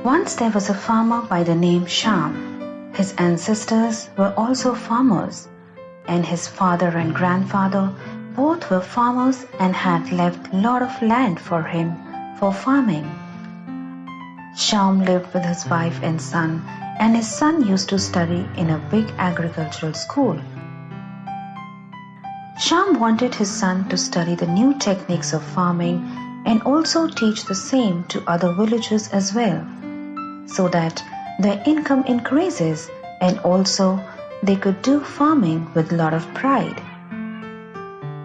Once there was a farmer by the name Sham. His ancestors were also farmers, and his father and grandfather both were farmers and had left a lot of land for him for farming. Sham lived with his wife and son, and his son used to study in a big agricultural school. Sham wanted his son to study the new techniques of farming and also teach the same to other villagers as well, so that their income increases and also they could do farming with a lot of pride.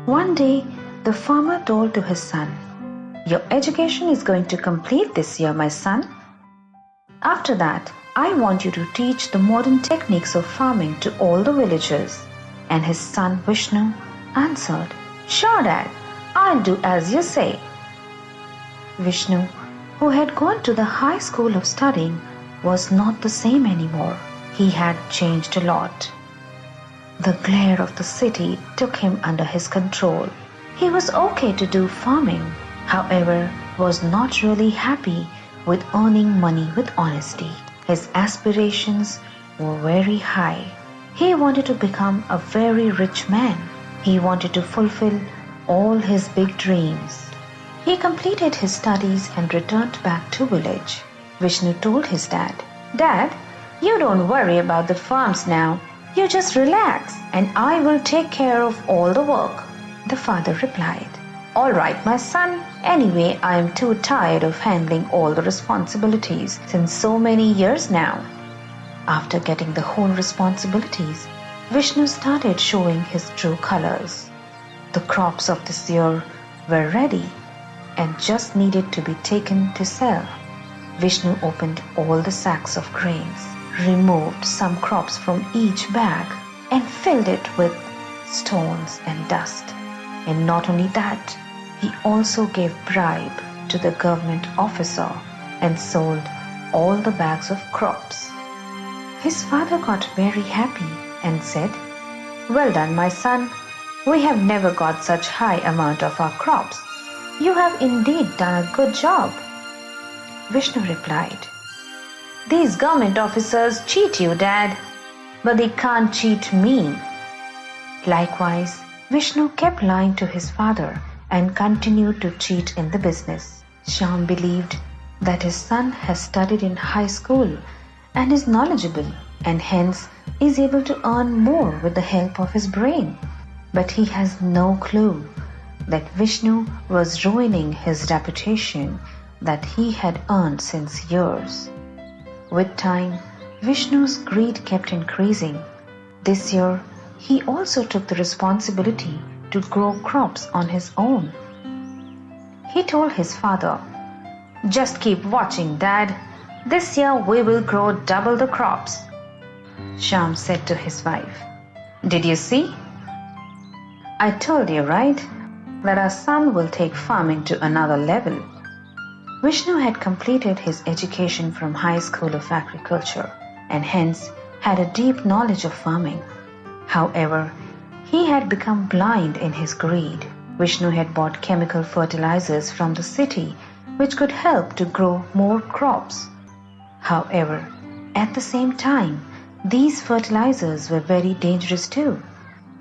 One day, the farmer told to his son, "Your education is going to complete this year, my son. After that, I want you to teach the modern techniques of farming to all the villagers." And his son Vishnu answered, "Sure, Dad, I'll do as you say." Vishnu, who had gone to the high school of studying, was not the same anymore. He had changed a lot. The glare of the city took him under his control. He was okay to do farming, however, was not really happy with earning money with honesty. His aspirations were very high. He wanted to become a very rich man. He wanted to fulfill all his big dreams. He completed his studies and returned back to village. Vishnu told his dad, "Dad, you don't worry about the farms now. You just relax and I will take care of all the work." The father replied, "All right, my son. Anyway, I am too tired of handling all the responsibilities since so many years now." After getting the whole responsibilities, Vishnu started showing his true colors. The crops of this year were ready and just needed to be taken to sell. Vishnu opened all the sacks of grains, removed some crops from each bag, and filled it with stones and dust. And not only that, he also gave bribe to the government officer and sold all the bags of crops. His father got very happy and said, "Well done, my son. We have never got such high amount of our crops. You have indeed done a good job." Vishnu replied, "These government officers cheat you, Dad, but they can't cheat me." Likewise, Vishnu kept lying to his father and continued to cheat in the business. Sham believed that his son has studied in high school and is knowledgeable and hence is able to earn more with the help of his brain. But he has no clue that Vishnu was ruining his reputation that he had earned since years. With time, Vishnu's greed kept increasing. This year, he also took the responsibility to grow crops on his own. He told his father, "Just keep watching, Dad. This year we will grow double the crops." Sham said to his wife, "Did you see? I told you, right, that our son will take farming to another level." Vishnu had completed his education from High School of Agriculture and hence had a deep knowledge of farming. However, he had become blind in his greed. Vishnu had bought chemical fertilizers from the city which could help to grow more crops. However, at the same time, these fertilizers were very dangerous too.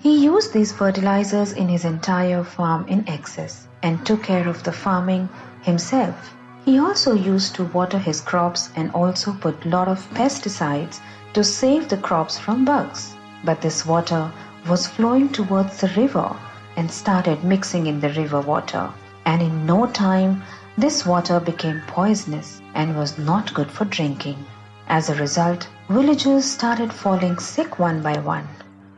He used these fertilizers in his entire farm in excess and took care of the farming himself. He also used to water his crops and also put a lot of pesticides to save the crops from bugs. But this water was flowing towards the river and started mixing in the river water. And in no time, this water became poisonous and was not good for drinking. As a result, villagers started falling sick one by one.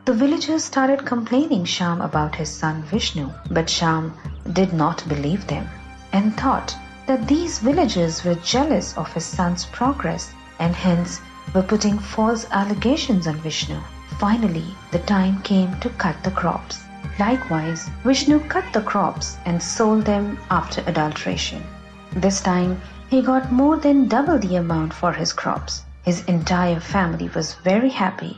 The villagers started complaining Sham about his son Vishnu, but Sham did not believe them and thought that these villagers were jealous of his son's progress and hence were putting false allegations on Vishnu. Finally, the time came to cut the crops. Likewise, Vishnu cut the crops and sold them after adulteration. This time, he got more than double the amount for his crops. His entire family was very happy.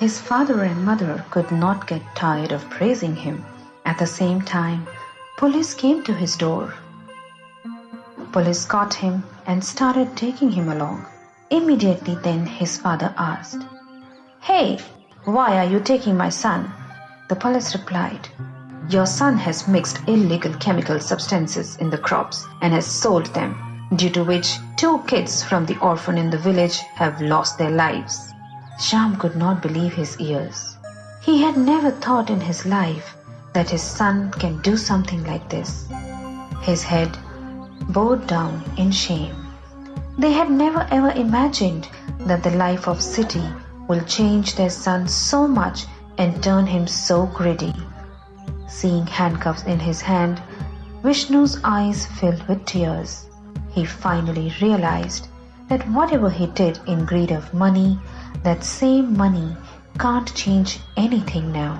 His father and mother could not get tired of praising him. At the same time, police came to his door. Police caught him and started taking him along. Immediately then his father asked, "Hey, why are you taking my son?" The police replied, "Your son has mixed illegal chemical substances in the crops and has sold them, due to which 2 kids from the orphan in the village have lost their lives." Shyam could not believe his ears. He had never thought in his life that his son can do something like this. His head bowed down in shame. They had never ever imagined that the life of city will change their son so much and turn him so greedy. Seeing handcuffs in his hand, Vishnu's eyes filled with tears. He finally realized that whatever he did in greed of money, that same money can't change anything now.